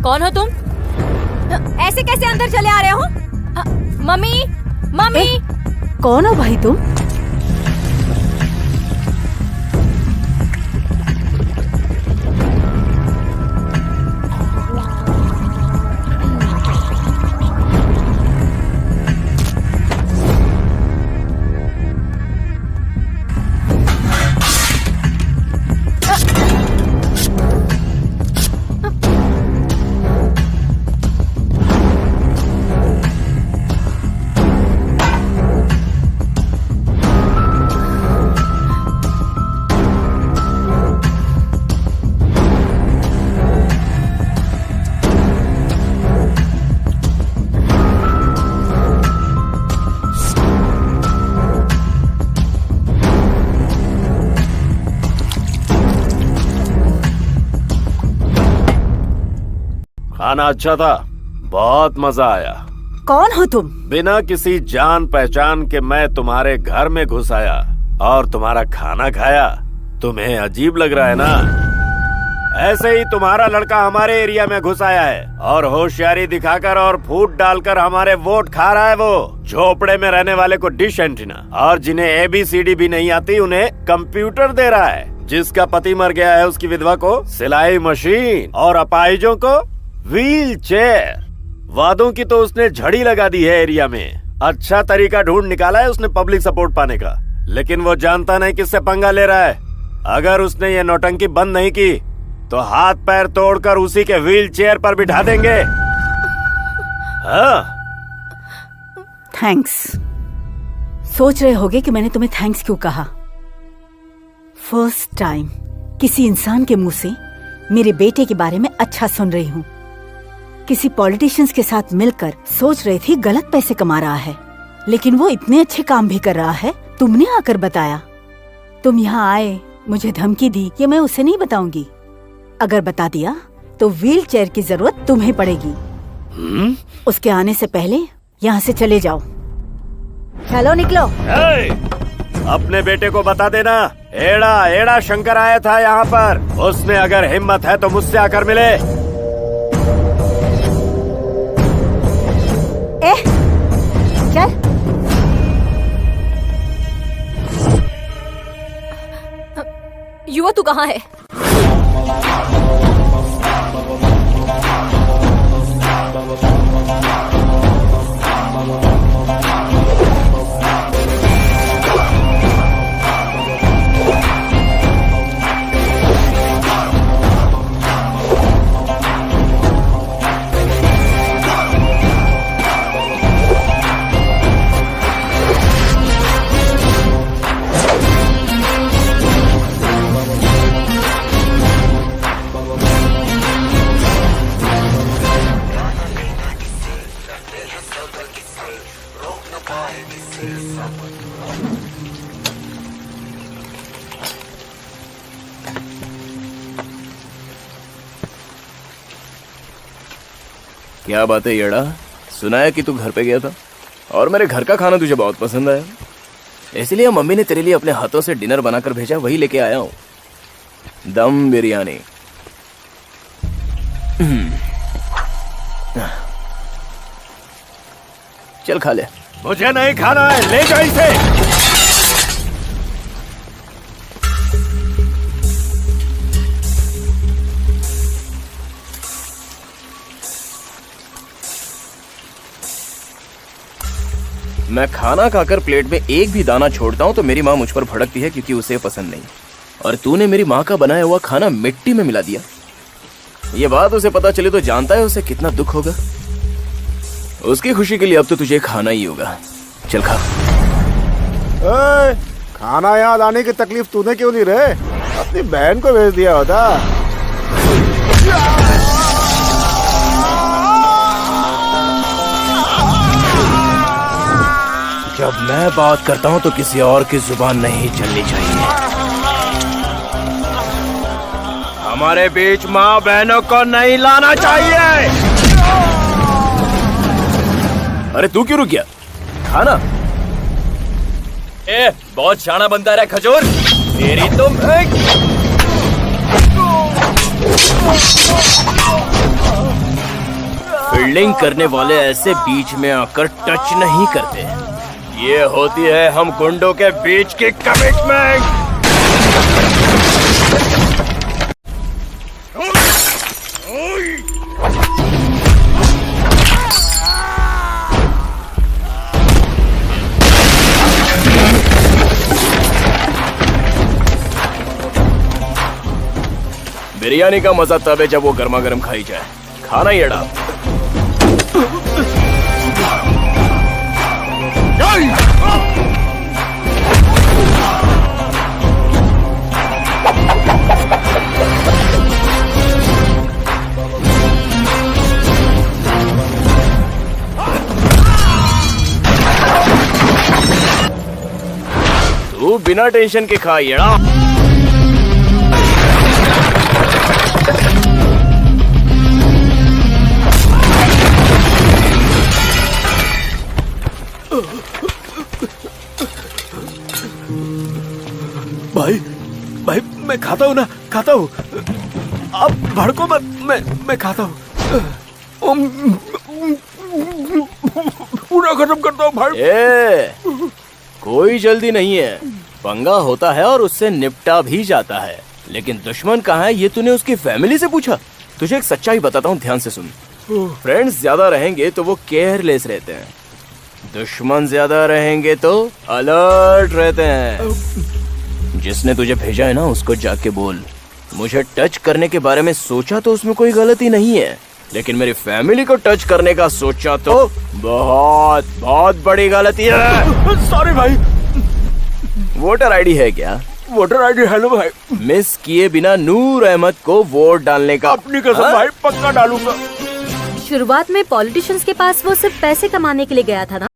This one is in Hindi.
कौन हो तुम? ऐसे कैसे अंदर चले आ रहे हो? Mummy, mummy. कौन हो भाई तुम? खाना अच्छा था, बहुत मजा आया। कौन हो तुम? बिना किसी जान पहचान के मैं तुम्हारे घर में घुस आया और तुम्हारा खाना खाया। तुम्हें अजीब लग रहा है ना? ऐसे ही तुम्हारा लड़का हमारे एरिया में घुस आया है और होशियारी दिखाकर और फूट डालकर हमारे वोट खा रहा है। वो झोपड़े में रहने वाले को डिश एंटीना और जिन्हें ABCD भी नहीं आती उन्हें कंप्यूटर दे रहा है। जिसका पति मर गया है उसकी विधवा को सिलाई मशीन और अपाहिजों को व्हील चेयर। वादों की तो उसने झड़ी लगा दी है एरिया में। अच्छा तरीका ढूंढ निकाला है उसने पब्लिक सपोर्ट पाने का, लेकिन वो जानता नहीं किससे पंगा ले रहा है। अगर उसने ये नौटंकी बंद नहीं की तो हाथ पैर तोड़कर उसी के व्हील चेयर पर बिठा देंगे। हाँ। थैंक्स। सोच रहे होगे कि मैंने तुम्हें थैंक्स क्यों कहा। फर्स्ट टाइम किसी इंसान के मुंह से मेरे बेटे के बारे में अच्छा सुन रही हूँ। किसी पॉलिटिशियंस के साथ मिलकर सोच रही थी गलत पैसे कमा रहा है, लेकिन वो इतने अच्छे काम भी कर रहा है। तुमने आकर बताया। तुम यहाँ आए, मुझे धमकी दी कि मैं उसे नहीं बताऊंगी। अगर बता दिया तो व्हील चेयर की जरूरत तुम्हें पड़ेगी। उसके आने से पहले यहाँ से चले जाओ। चलो निकलो। अपने बेटे को बता देना एड़ा शंकर आया था यहाँ पर। उसने अगर हिम्मत है तो मुझसे आकर मिले। चल। युवा तू कहाँ है? क्या बात है येड़ा, सुना है कि तू घर पे गया था और मेरे घर का खाना तुझे बहुत पसंद आया, इसलिए मम्मी ने तेरे लिए अपने हाथों से डिनर बनाकर भेजा, वही लेके आया हूँ। दम बिरयानी। चल खा ले। मुझे नहीं खाना है, ले जाओ इसे। मैं खाना खाकर प्लेट में एक भी दाना छोड़ता हूँ तो मेरी माँ मुझ पर भड़कती है क्योंकि उसे पसंद नहीं। और तूने मेरी माँ का बनाया हुआ खाना मिट्टी में मिला दिया। ये बात उसे पता चले तो जानता है उसे कितना दुख होगा। उसकी खुशी के लिए अब तो तुझे खाना ही होगा। चल खा। खाना यहाँ लाने की तकलीफ तूने क्यों नहीं रहे? अपनी बहन को भेज दिया होता। जब मैं बात करता हूँ तो किसी और की जुबान नहीं चलनी चाहिए। हमारे बीच माँ बहनों को नहीं लाना चाहिए। अरे तू क्यों रुक गया? खाना बहुत शाना बनता रहा खजूर। तेरी तुम फील्डिंग करने वाले ऐसे बीच में आकर टच नहीं करते। ये होती है हम गुंडों के बीच की कमिटमेंट। बिरयानी का मजा तब है जब वो गर्मा गर्म खाई जाए। खाना ही अड़ा। तू बिना टेंशन के खा येड़ा। भाई मैं खाता हूँ ना, खाता हूँ। आप भड़को मत, मैं खाता हूँ। पूरा खत्म करता हूँ भाई। कोई जल्दी नहीं है। पंगा होता है और उससे निपटा भी जाता है, लेकिन दुश्मन कहाँ है ये तूने उसकी फैमिली से पूछा? तुझे एक सच्चाई बताता हूँ, ध्यान से सुन। फ्रेंड्स ज्यादा रहेंगे तो वो केयरलेस रहते हैं, दुश्मन ज्यादा रहेंगे तो अलर्ट रहते हैं। जिसने तुझे भेजा है ना, उसको जाके बोल मुझे टच करने के बारे में सोचा तो उसमें कोई गलती नहीं है, लेकिन मेरी फैमिली को टच करने का सोचा तो बहुत बहुत बड़ी गलती है। सॉरी भाई। वोटर आईडी है क्या? वोटर आईडी है ना भाई। मिस किए बिना नूर अहमद को वोट डालने का। अपनी कसम भाई, पक्का डालूंगा। शुरुआत में पॉलिटिशियंस के पास वो सिर्फ पैसे कमाने के लिए गया था ना।